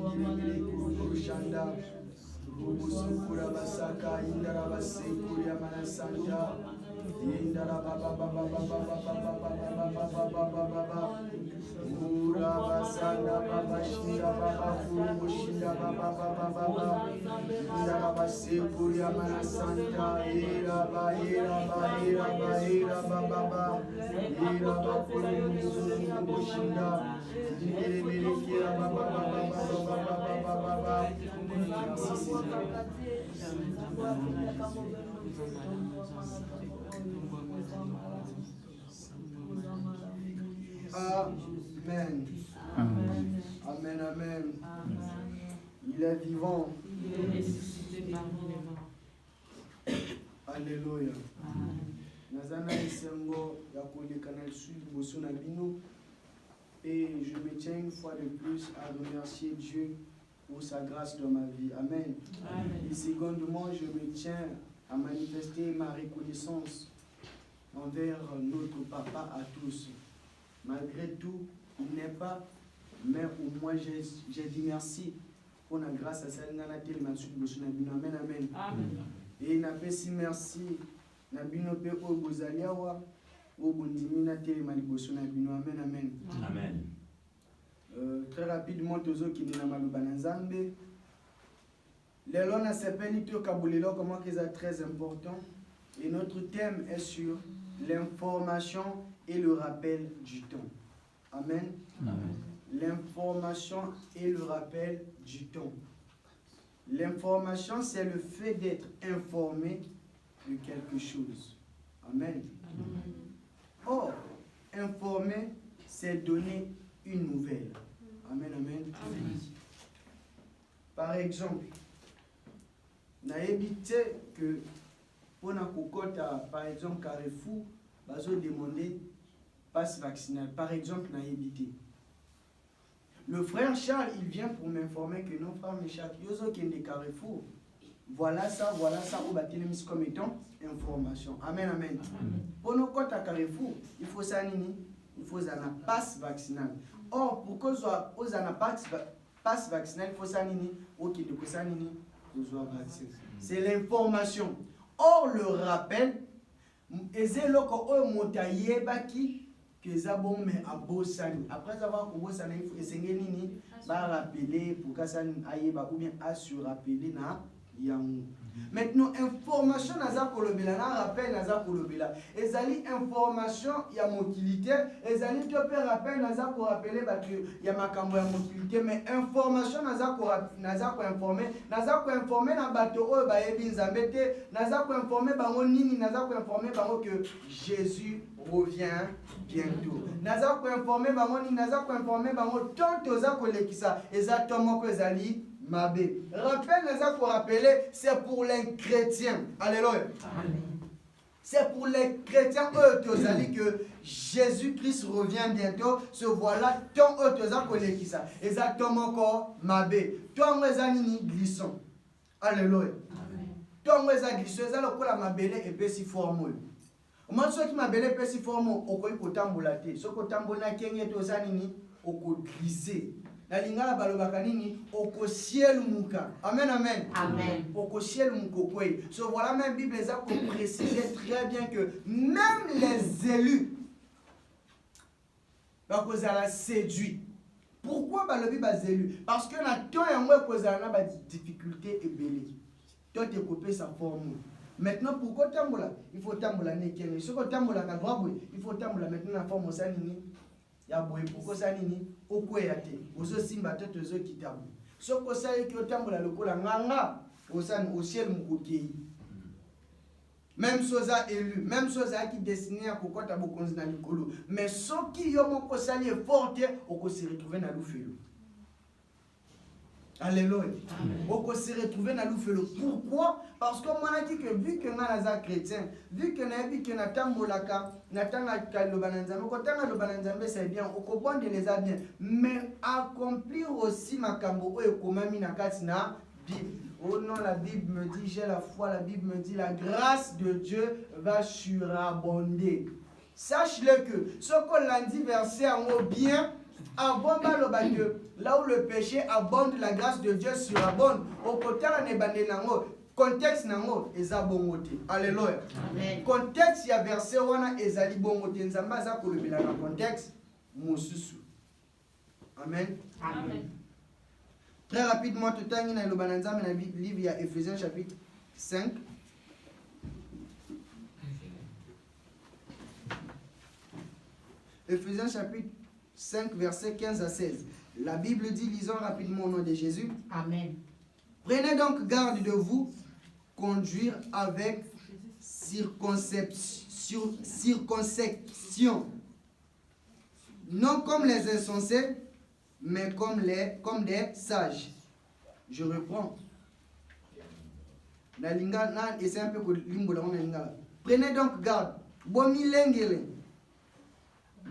Shindiri Kurushanda Sukura Basaka Indara Basekuria Manasanta Indara Baba Baba Baba Baba Baba Ura Basanda Baba Shinda Baba Shinda Baba Baba Indara Basekuria Manasanta Ira Ba Baba Ira Bakuru Shinda Indiri Baba Baba Amen. Amen, amen. Il est vivant. Alléluia. Nazana Isengo Yakoli Canal Sud Bosuna Bino. Et je me tiens une fois de plus à remercier Dieu pour sa grâce dans ma vie. Amen. Amen. Et secondement, je me tiens à manifester ma reconnaissance envers notre papa à tous. Malgré tout, il n'est pas, mais au moins j'ai dit merci pour la grâce à Salingana Télémansud Bosuna Bino. Amen, amen. Amen. Et n'a pas si merci, n'a bino pe o bozaliawa, o bondimina Télémansud Bosuna Bino. Amen, amen. Amen. Très rapidement, tozo qui n'est pas Banazambe. Les lois n'a s'appelle Nito Kabulelo, comment que c'est très important. Et notre thème est sur l'information et le rappel du temps. Amen. Amen. L'information et le rappel du temps. L'information, c'est le fait d'être informé de quelque chose. Amen. Amen. Or, informer, c'est donner une nouvelle. Amen, amen. Amen. Par exemple, n'a évité que pour la cocotte, par exemple, Carrefour, va se demander passe vaccinal. Par exemple, n'a évité. Le frère Charles, il vient pour m'informer que non, frère Michel, Yozo qui est de Carrefour. Voilà ça, on va tenir comme étant information. Amen, amen. Pour nos comptes à Carrefour, il faut ça, il faut ça, passe vaccinal. Or, pour que soit aux passe vaccinal, il faut ça, ok, de ça, c'est l'information. Or, le rappel, et c'est là qu'on montaye baki que ça bon mais à Bossani. Après avoir que Bossani, il faut essayer nini, va rappeler pour que ça aille ou bien à se rappeler na yang. Maintenant, information naza kolobela na rappel naza kolobela. Ezali information ya motilité, ezali to pe rappel naza ko rappeler ba que ya makambo ya motilité, mais information naza ko informer na bato oyo ba yebi nzambe te, naza ko informer bango nini, naza ko informer bango que Jésus revient bientôt. Naza ko informer bango nini, naza ko informer bango tant toza kolekisa exactement ko ezali Mabé. Rappel, nous rappeler, c'est pour les chrétiens. Alléluia. C'est pour les chrétiens, eux, que Jésus-Christ revient bientôt. Ce voilà, tant eux, qui ça. Exactement encore, Mabé. Tant eux, ils glissons. Alléluia. Tant eux, ils glissent. Ils ont la Mabélé et Pessi formule. Moi, ceux qui Mabélé et Pessi formule, au coin de ce que Tambola Kenya est aux anini, au coin glissé. Na lingala balobaka nini okosiel muka. Amen, amen. Amen. Okosiel mukokwe. So voilà même Bible les a précisé très bien que même les élus va la séduit. Pourquoi ba lobi ba élus? Parce que na to yango kozala ba difficulté et belé. Toi te copier sa formule. Maintenant pourquoi tambola? Il faut tambola nekene. Ce que tambola ka droit, il faut tambola maintenant la forme ça nini. Ya boye pourquoi ça nini okweyate ozo simba toto zo kitabu soko sali ki otambola lokola nganga osani au ciel mukokei même soza élu même soza qui destiné à kokota bokonzi na likolo mais soki yo moko sali est forte oko se retrouver na lufelo. Alléluia. On se retrouver dans l'oufelo. Pourquoi? Parce qu'on m'a dit que vu que nous chrétien, vu que nous que nous tambolaka, c'est bien, on comprend de les bien, mais accomplir aussi ma kambo et komami na katina Bible. Oh non, la Bible me dit, j'ai la foi, la Bible me dit, la grâce de Dieu va surabonder. Sache-le que ce qu'on l'a dit verset en haut bien, avant que là où le péché abonde, la grâce de Dieu surabonde. Au côté de contexte nango eza bongote. Alléluia. Contexte ya verset wana ezali bongote. Nzamba za kolobela na contexte mosusu. Amen. Amen. Très rapidement, tout le temps, il y a le livre, il y a Ephésiens chapitre 5. Ephésiens chapitre 5, versets 15 à 16. La Bible dit, lisons rapidement au nom de Jésus. Amen. Prenez donc garde de vous conduire avec circonspection, non comme les insensés, mais comme des sages. Je reprends. Prenez donc garde.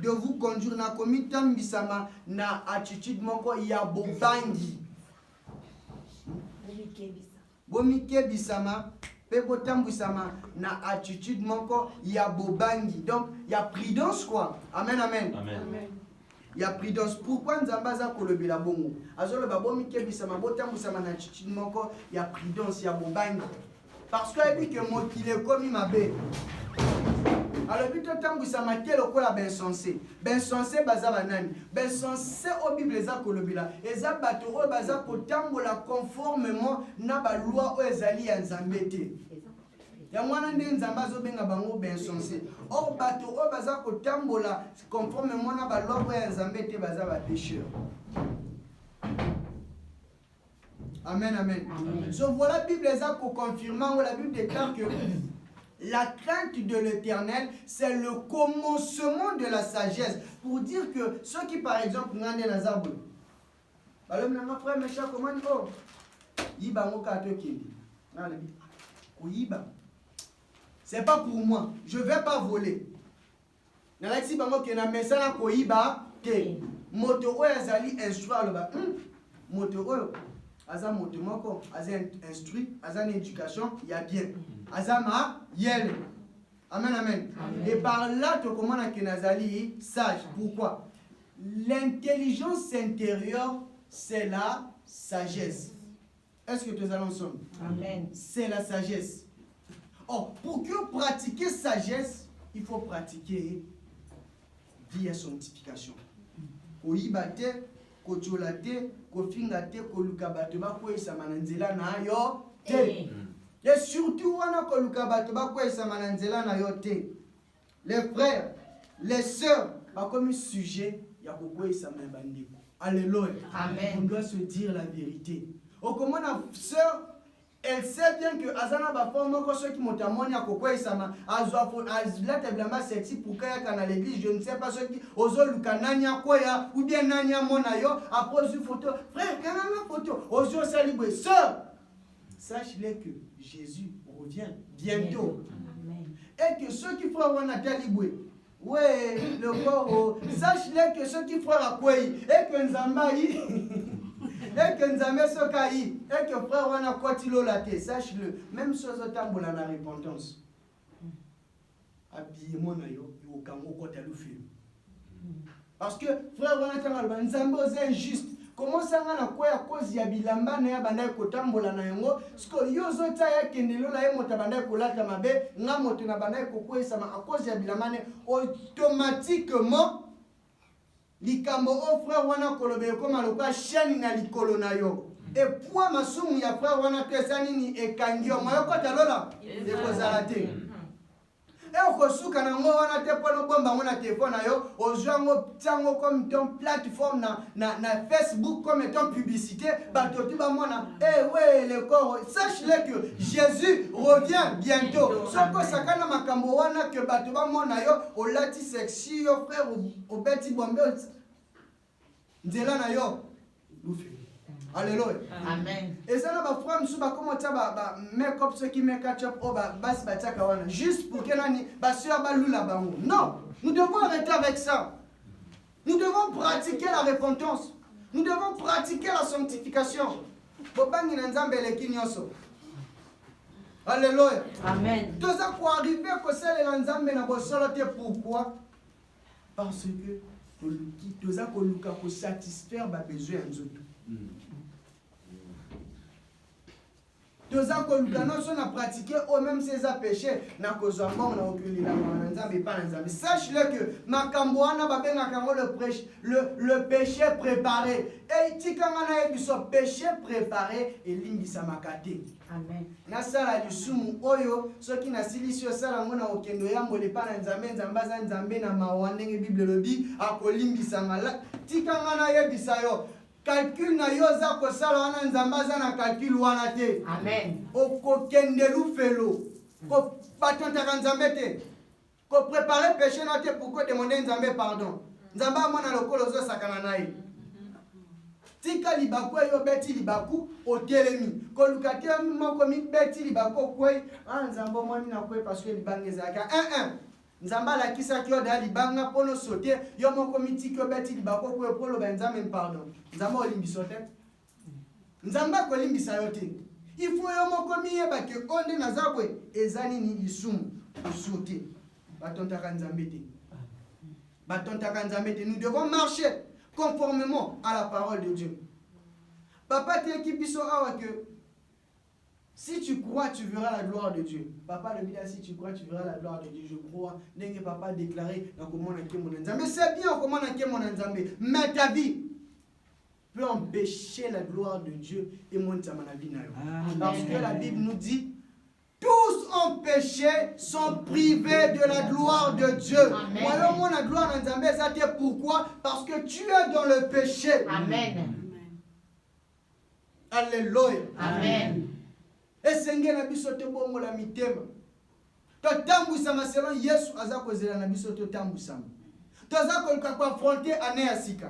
De vous conduire na komitam bisama na attitude moko ya bobangi. Bomike bisama pe botambusama na attitude moko ya bobangi. Donc il y a prudence quoi. Amen amen. Amen. Il y a prudence. Pourquoi nzambaza kolobela bongo? Azolo ba bomike bisama botambusama na attitude moko ya prudence ya bobangi. Parce que dit que moi qu'il est comme mabe. Alors, puis, tu maté le quoi ben sensé. Ben sensé, baza banani. Ben sensé au Bible, les akolobila. Les abatoro, baza kotambola conformément na ba loi ou ezali en zambete. Ya mwana nde nzamba zo benga bango ben sensé. Or, batoro, baza kotambola conformément na ba loi ou en zambete, baza ba pécheur. Amen, amen. Amen. So, voilà la Bible, les a confirmant, la Bible déclare que la crainte de l'Éternel, c'est le commencement de la sagesse. Pour dire que ceux qui, par exemple, n'ont pas d'arbre, alors, mon frère, mes chers, comment dit, oh, c'est pas pour moi, je ne vais pas voler. Nalexi bango ke na mesana ko iba te. Moto oyo azali instruire ba. Moto oyo aza moto moko, aza instruit, aza une éducation, il y a bien. Azama yel. Amen, amen. Amen. Et par là, tu commandes que Nazali sage. Pourquoi? L'intelligence intérieure, c'est la sagesse. Est-ce que nous allons ensemble? Amen. C'est la sagesse. Or, pour que pratiquer sagesse, il faut pratiquer via sanctification. Koibate, kocholate, kofingate, kolukabate, bakoesamananzela na yo te. Et surtout, les frères, les sœurs, comme sujet, alléluia. Amen. On doit se dire la vérité. Au comment la sœur, elle sait bien que Azana va faire encore ceux qui m'ont témoigné à Koko et Sama, Azula sexy pour qu'il y ait à l'église, je ne sais pas ceux qui osent Lukanania Koya ou bien Nania Monayo, après une photo, frère, il y a une photo, osez célébrer, sœur. Sache-les que Jésus revient bientôt. Amen. Et que ceux qui feront un Nataliboué, ouais, le corps, sache-les que ceux qui feront à Koué, et que Nzambaï, et que Nzamé Sokaï, et que frère Wana Kwatilo Late, sache-le, même chose au tambour dans la repentance. Habillement nayo, au Kango Kotaloufi. Parce que frère Wana Tangalba, Nzambo c'est injuste. Comment ça va quoi à cause ya bilamba na ya banda kotambola na yango sko yozo ta ya kendelo la ye mota banda kolata mabe nga moto na banda kokwesa ma à cause ya bilamba ne automatiquement likambo o frère wana kolobe ko maloka chaîne na likolo na yo et pour masumu ya frère wana pesa nini ekangio moyo ko talola de kozalate. Et au kosuka na ngo wana te pono bomba ngona téléphone yo ojango tango comme ton plateforme na Facebook comme ton publicité batoti ba mona ouais le corps sache-le que Jésus revient bientôt soko sakana makambo wana que bato ba mona yo o lati sexy yo frère au beti bombe nzela na yo lufi. Alléluia. Amen. Et ça là, frère, nous sommes comment ça ba make-up ceux qui make up oh bas bataka wana juste pour que nani ba sur ba lula bango. Non, nous devons arrêter avec ça. Nous devons pratiquer la repentance. Nous devons pratiquer la sanctification. Bobangi na nzambe leki nyoso. Alléluia. Amen. Tout ça pour arriver à causer la nzambe na bosolo te pourquoi? Parce que toza koluka ko satisfaire ba besoin ya nzoto. Toza koluka non so na pratiquer au même ces péchés na kozwa mbongo na okuli na nzambe pa na nzambe. Sache-le que makambo wana babengaka ngo le péché préparé. Et tikanga na yebiso péché préparé elimbisa makate. Amen. Na sala lisumu oyo soki na silisi osala ngo na okendo ya mbole pa na nzambe nzambaza nzambe na mawa ndenge Bible lobi akolimbisa ngala tikanga na yebisa yo. Calcul na yo za kosala wana nzambaza na calcul wana te. Amen. Okokendelu felo. Ko patontaka nzambe te. Ko préparer péché na te pour ko demander nzambe pardon. Nzamba mona lokolo zo sakana naye. Tika libaku yo beti libaku otelemi. Ko lukate moko mi beti libaku kwei nzambo moni na kwei parce que libangeza ka nzamba la kisa kyo da libanga pono sote yo moko mitiki yo beti libako ko polo benzame pardon nzamba olimbiso te nzamba ko limbisa yo te il faut yo moko miyeba ke onde nazabwe ezani ni lisumu sote batontaka nzambe te nous devons marcher conformément à la parole de Dieu. Papa te ki biso awa que si tu crois, tu verras la gloire de Dieu. Papa le dit, si tu crois, tu verras la gloire de Dieu. Je crois. N'est-ce papa déclaré dans comment on a mon Nzambe. C'est bien comment on a mon Nzambe. Mais ta vie peut empêcher la gloire de Dieu et mon Nzambe. Parce que la Bible nous dit, tous ont péché, sont privés de la gloire de Dieu. Moi, mon la gloire de Nzambe, ça c'est pourquoi? Parce que tu es dans le péché. Amen. Alléluia. Amen. Esenge na biso te bongo la mitema. Totambusama selon Yesu aza kozela na biso totambusama. Toza koluka ko affronter ane ya sika.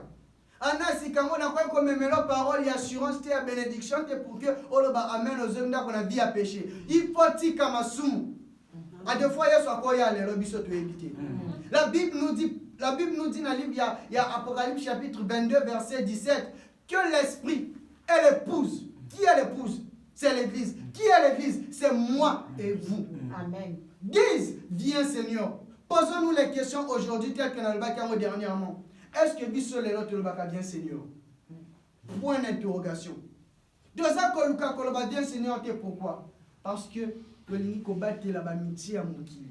Ane ya sika ngona kwa komemelo parole ya assurance te ya bénédiction te pour que oloba amen ozemda kona vie à péché. Il faut tika masumu. A deux fois Yesu akoya lelo biso to éviter. La Bible nous dit dans le livre il y a Apocalypse chapitre 22 verset 17 que l'esprit est l'épouse. Qui est l'épouse? C'est l'église. Qui est l'église? C'est moi et vous. Amen. Dis, viens Seigneur. Posons-nous les questions aujourd'hui telles que nous l'avons dernièrement. Est-ce que biso le lot le baka bien Seigneur? Point d'interrogation. Doza koluka koloba bien Seigneur te pourquoi? Parce que tolingi ko batela ba miti ya mokili.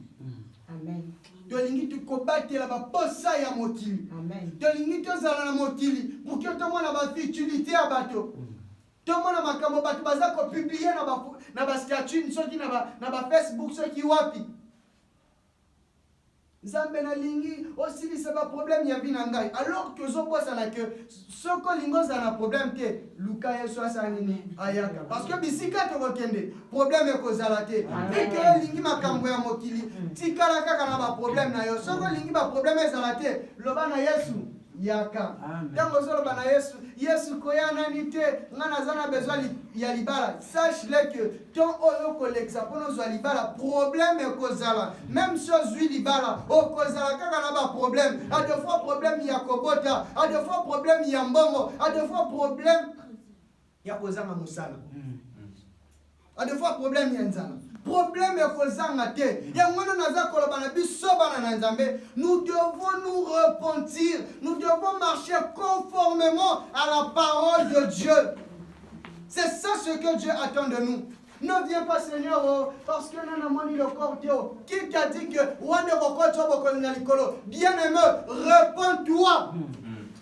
Amen. Tolingi tu ko batela ba posa ya mokili. Amen. Tolingi to zala na mokili pour que to mona ba futilité ya bato. Tout le monde a makambo batu baza ko publier na ba statut soki na ba Facebook soki wapi. Nzambe na lingi aussi c'est pas problème ya vina ngai alors que zo bossa na que soko lingo za na problème te Luka Yesu asa nini ayaka parce que bisika to kokende problème e ko zala te et que lingi makambo ya mokili tikala kaka na ba problème na yo soko lingi ba problème ezala te loba na Yesu yaka tango zolo bana Yesu koyana nite ngana zana besoin ya libala sache-le que ton oyo koleksa pono zo libala problème e kozala même chose hui libala o kozala kaka na ba problème a deux fois problème ya kobota a deux fois problème ya mbongo a deux fois problème ya kozanga musala a deux fois problème ya nzala problème est kozanga te yangono naza koloba na biso bana na Nzambe nous devons nous repentir nous devons marcher conformément à la parole de Dieu. C'est ça ce que Dieu attend de nous. Ne viens pas Seigneur parce que nous avons le corps Théo. Qui t'a dit que bien aimé, réponds-toi.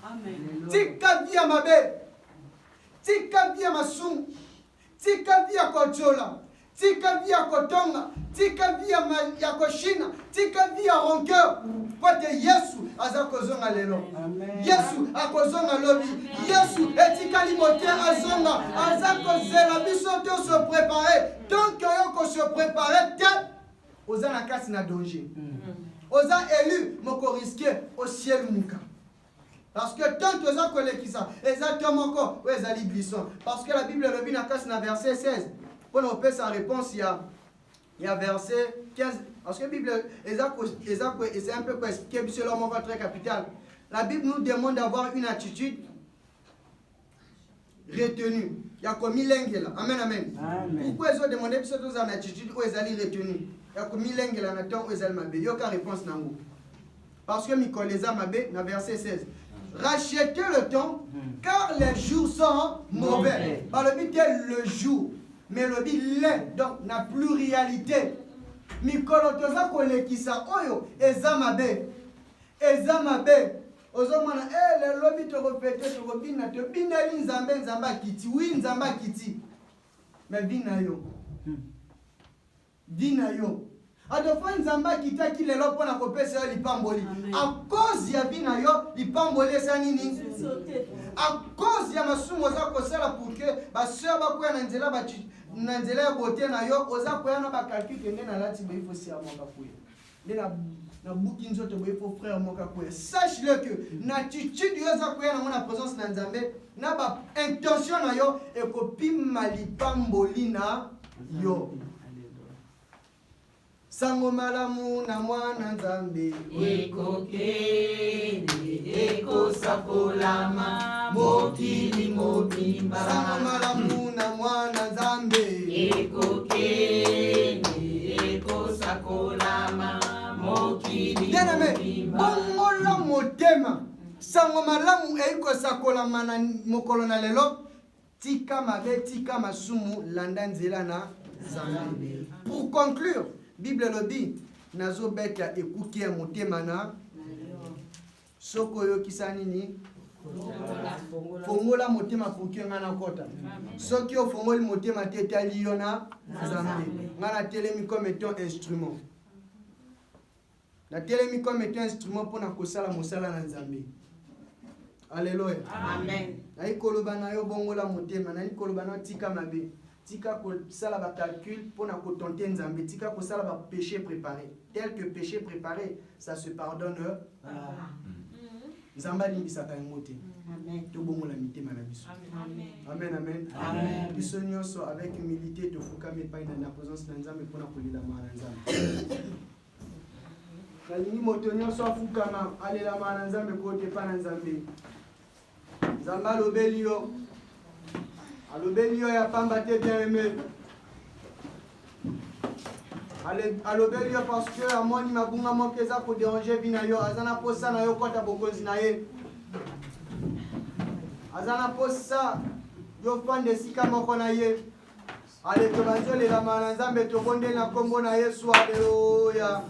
Amen. Tika via ma bé. Tika via ma sou. Tika via kochola. Tika via kotonga. Tika via yakoshina. Tika via rancœur. Pote Yesu azakozonga lelo. Yesu akozonga lobi. Yesu etika limote azonga. Azakozela biso to se préparer. Tant que yoko se préparer te oza na kasi na danger. Oza élu moko risqué au ciel muka. Parce que tant que oza kolekisa exactement moko ou ezali blisson. Parce que la Bible le dit na kasi na verset 16. Pour nous faire sa réponse il y a verset 15. Parce que la Bible, c'est un peu pour expliquer, selon mon très capital. La Bible nous demande d'avoir une attitude retenue. Il y a comme là. Amen, amen. Pourquoi ils ont demandé que nous avons une attitude où ils allaient retenue? Il y a comme là, où ils allaient m'appeler. Il y a aucune réponse. parce que Mikoleza Mabé, dans verset 16. Rachetez le temps, car les jours sont mauvais. Par le but est le jour, mais le but l'est, donc n'a plus réalité. Mikolotoza kolekisa oyo ezamabe. Ezamabe. Ozomana le lobby te refléter te robina te bineli nzambe nzamba kiti. Oui nzamba kiti. Mais vina yo. Vina yo. Adofo nzamba kita ki lelo pona kopesa yo lipamboli. A cause ya vina yo lipamboli esa nini? A cause ya masumo za kosala pour que ba sœur ba koya na nzela ba na nzela ya bote na yo oza koya na ba calcul kende na lati ba ifo si amoka koya. Ndena na buki nzoto ba ifo frère moka koya. Sache-le que na attitude yo za koya na mona présence na nzambe na ba intention na yo e kopima lipamboli na yo. Sango malamu na mwana nzambe ekokende ekosakolama mokili mobimba. Sango malamu na mwana nzambe ekokende ekosakolama mokili mobimba. bongola motema sango malamu ekosakolama na mokolo na lelo tika mabe tika masumu landa nzela na nzambe. Pour conclure, Bible le dit, nazo beta ekuki ya motema na soko yo kisanini fongola motema puki ngana kota. Soki yo fongoli motema teta liyo na nzambe. Ngana telemi comme étant instrument. Na telemi comme étant instrument pour na kosala mosala na nzambe. Alléluia. Amen. Na ikoloba na yo bongola motema, na ikoloba na tika mabe. Tika ko sala ba calcul pour na ko tenter nzambe, tika ko sala ba péché préparé. Tel que péché préparé, ça se pardonne. Nzamba limbisaka yango te. Amen. To bongola mitema na biso. Amen. Amen, amen. Amen. Biso nyonso avec humilité to fukami pa na présence na nzambe pour na kolila na nzambe. Nalingi moto nyonso afukama alela na nzambe ko te pa na nzambe. Nzamba lobeli yo. Alobeli yo ya pamba te bien aimé. Alobeli yo parce que amoni mabunga mokeza ko déranger vina yo azana posa na yo kota bokonzi na ye. Azana posa yo fande sika moko na ye. Ale to banzo le la manzambe to bonde na kombo na Yesu. Haleluya.